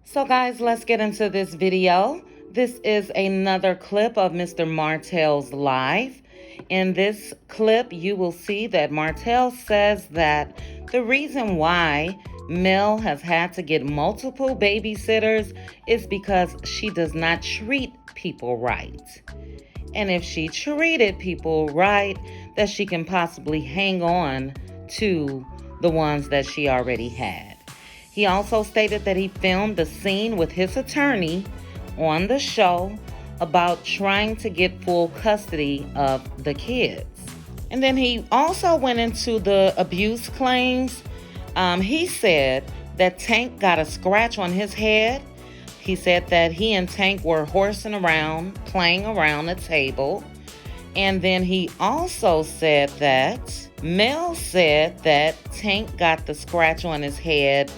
So guys, let's get into this video. This is another clip of Mr. Martell's live. In this clip, you will see that Martell says that the reason why Mel has had to get multiple babysitters is because she does not treat people right. And if she treated people right, that she can possibly hang on to the ones that she already had. He also stated that he filmed the scene with his attorney on the show about trying to get full custody of the kids. And then he also went into the abuse claims. He said that Tank got a scratch on his head. He said that he and Tank were horsing around, playing around a table. And then he also said that Mel said that Tank got the scratch on his head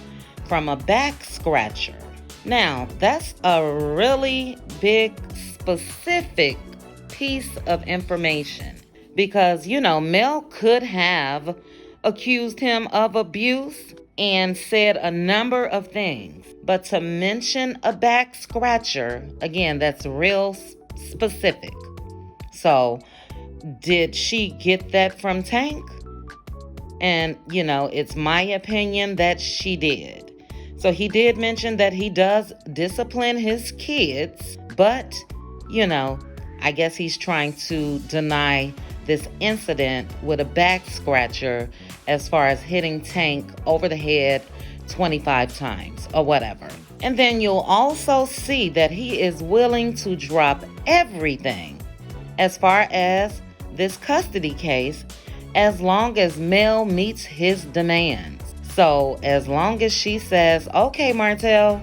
from a back scratcher. Now, that's a really big, specific piece of information because, Mel could have accused him of abuse and said a number of things. But to mention a back scratcher, again, that's real specific. So, did she get that from Tank? And, it's my opinion that she did. So he did mention that he does discipline his kids, but, I guess he's trying to deny this incident with a back scratcher as far as hitting Tank over the head 25 times or whatever. And then you'll also see that he is willing to drop everything as far as this custody case as long as Mel meets his demands. So as long as she says, okay, Martell,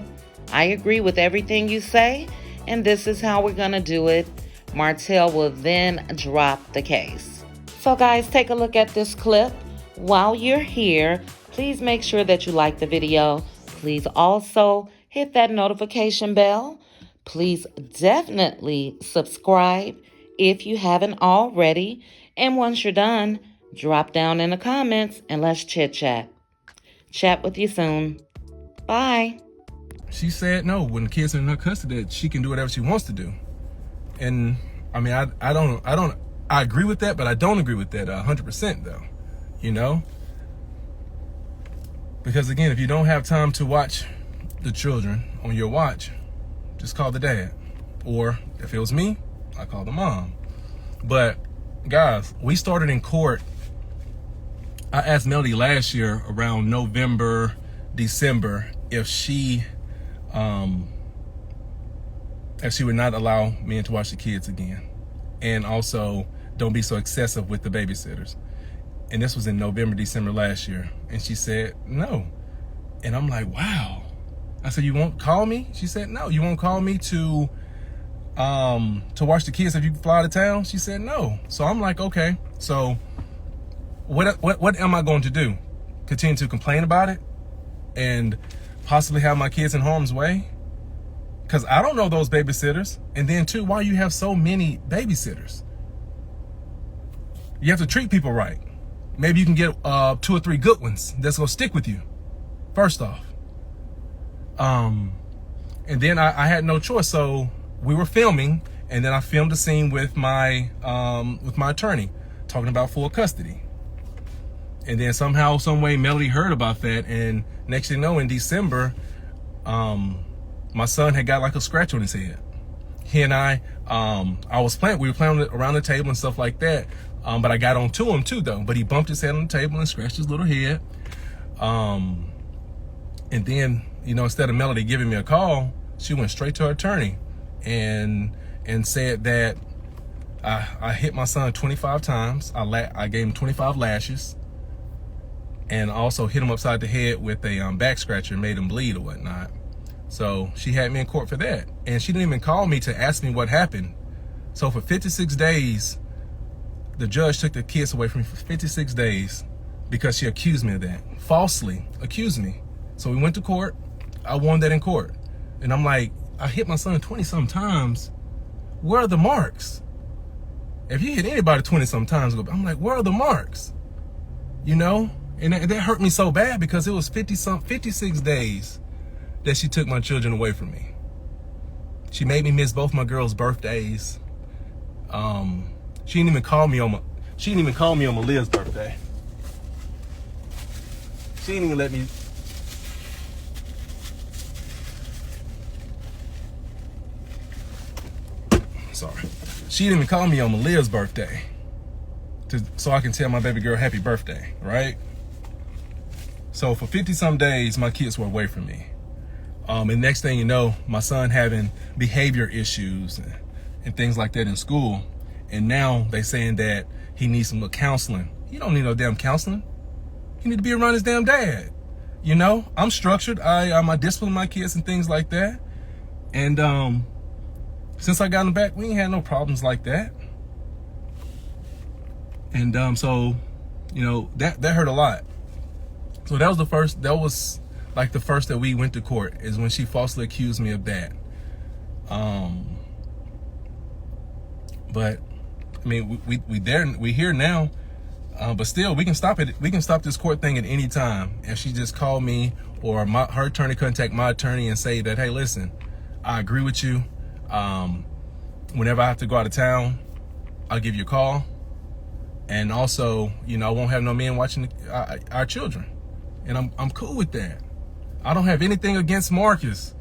I agree with everything you say, and this is how we're going to do it, Martell will then drop the case. So guys, take a look at this clip. While you're here, please make sure that you like the video. Please also hit that notification bell. Please definitely subscribe if you haven't already. And once you're done, drop down in the comments and let's chit-chat. Chat with you soon. Bye. She said no, when the kids are in her custody, that she can do whatever she wants to do. And I mean, I agree with that, but I don't agree with that 100% though, Because again, if you don't have time to watch the children on your watch, just call the dad. Or if it was me, I call the mom. But guys, we started in court. I asked Melody last year around November, December, if she would not allow me to watch the kids again. And also don't be so excessive with the babysitters. And this was in November, December last year. And she said, no. And I'm like, wow. I said, you won't call me? She said, no, you won't call me to watch the kids if you fly to town? She said, no. So I'm like, okay. So what am I going to do? Continue to complain about it and possibly have my kids in harm's way? Because I don't know those babysitters. And then too, why you have so many babysitters? You have to treat people right. Maybe you can get 2 or 3 good ones that's going to stick with you, first off. And then I had no choice. So we were filming, and then I filmed a scene with my attorney talking about full custody. And then somehow, some way, Melody heard about that, and next thing you know, in December, my son had got like a scratch on his head. He and we were playing around the table and stuff like that, but I got on to him too, though. But he bumped his head on the table and scratched his little head. And then, instead of Melody giving me a call, she went straight to her attorney and said that I hit my son 25 times. I gave him 25 lashes. And also hit him upside the head with a back scratcher and made him bleed or whatnot. So she had me in court for that. And she didn't even call me to ask me what happened. So for 56 days, the judge took the kids away from me for 56 days because she accused me of that. Falsely accused me. So we went to court. I won that in court. And I'm like, I hit my son 20-some times. Where are the marks? If you hit anybody 20-some times, I'm like, where are the marks? And that hurt me so bad because it was 56 days that she took my children away from me. She made me miss both my girls' birthdays. She didn't even call me on Malia's birthday. She didn't even let me. Sorry. She didn't even call me on Malia's birthday so I can tell my baby girl happy birthday, right? So for 50-some days, my kids were away from me. And next thing you know, my son having behavior issues and things like that in school. And now they saying that he needs some counseling. He don't need no damn counseling. He need to be around his damn dad. You know, I'm structured. I discipline my kids and things like that. And since I got him back, we ain't had no problems like that. And so, you know, that hurt a lot. So that was the first that we went to court, is when she falsely accused me of that. But I mean, we here now, but still we can stop it. We can stop this court thing at any time. If she just called me or her attorney contact my attorney and say that, hey, listen, I agree with you. Whenever I have to go out of town, I'll give you a call. And also, you know, I won't have no men watching our children. And I'm cool with that. I don't have anything against Marcus.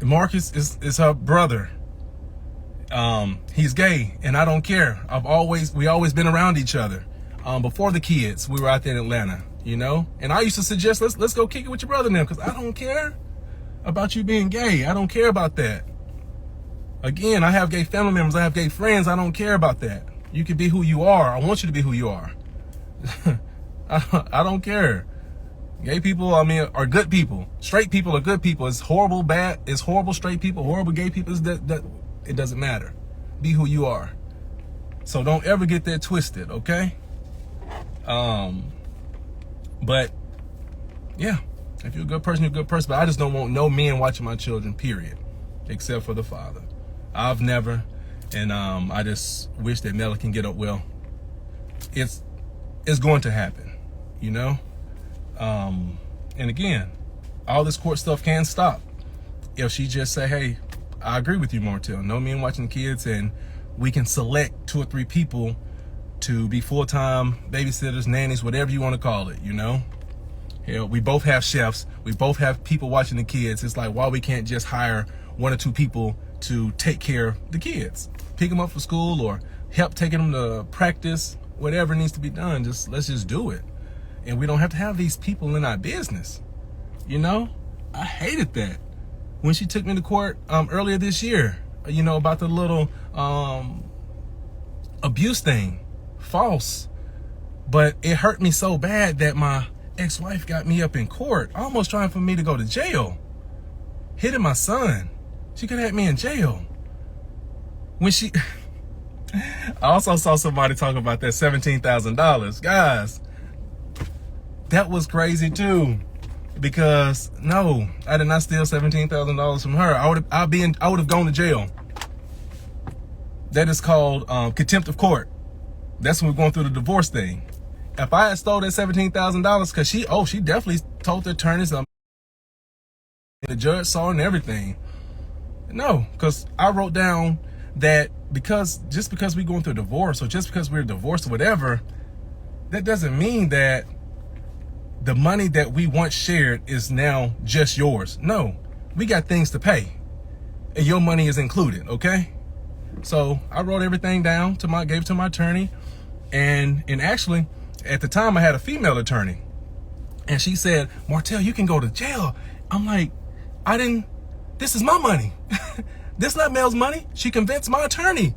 Marcus is her brother. He's gay, and I don't care. We always been around each other. Before the kids, we were out there in Atlanta, you know? And I used to suggest, let's go kick it with your brother now, because I don't care about you being gay. I don't care about that. Again, I have gay family members. I have gay friends. I don't care about that. You can be who you are. I want you to be who you are. I don't care. Gay people, I mean, are good people. Straight people are good people. It's horrible, straight people, horrible gay people. That it doesn't matter. Be who you are. So don't ever get that twisted, okay? But yeah, if you're a good person, you're a good person. But I just don't want no men watching my children, period, except for the father. I've never, and I just wish that Melly can get up. Well, it's going to happen, you know. And again, all this court stuff can stop if she just say, hey, I agree with you, Martell. No men watching the kids, and we can select 2 or 3 people to be full-time babysitters, nannies, whatever you want to call it, you know? Hell, we both have chefs. We both have people watching the kids. It's like, why we can't just hire 1 or 2 people to take care of the kids, pick them up for school or help taking them to practice, whatever needs to be done. Let's just do it. And we don't have to have these people in our business. You know, I hated that. When she took me to court earlier this year, you know, about the little abuse thing, false. But it hurt me so bad that my ex-wife got me up in court, almost trying for me to go to jail, hitting my son. She could have had me in jail. When she, I also saw somebody talk about that $17,000. Guys, that was crazy too, because no, I did not steal $17,000 from her. I would have gone to jail. That is called contempt of court. That's when we're going through the divorce thing. If I had stole that $17,000, because she definitely told the attorneys, the judge saw it and everything. No, because I wrote down that just because we're going through a divorce, or just because we're divorced or whatever, that doesn't mean that the money that we once shared is now just yours. No, we got things to pay, and your money is included, okay? So I wrote everything down, gave it to my attorney, and actually, at the time I had a female attorney, and she said, Martell, you can go to jail. I'm like, this is my money. This is not Mel's money. She convinced my attorney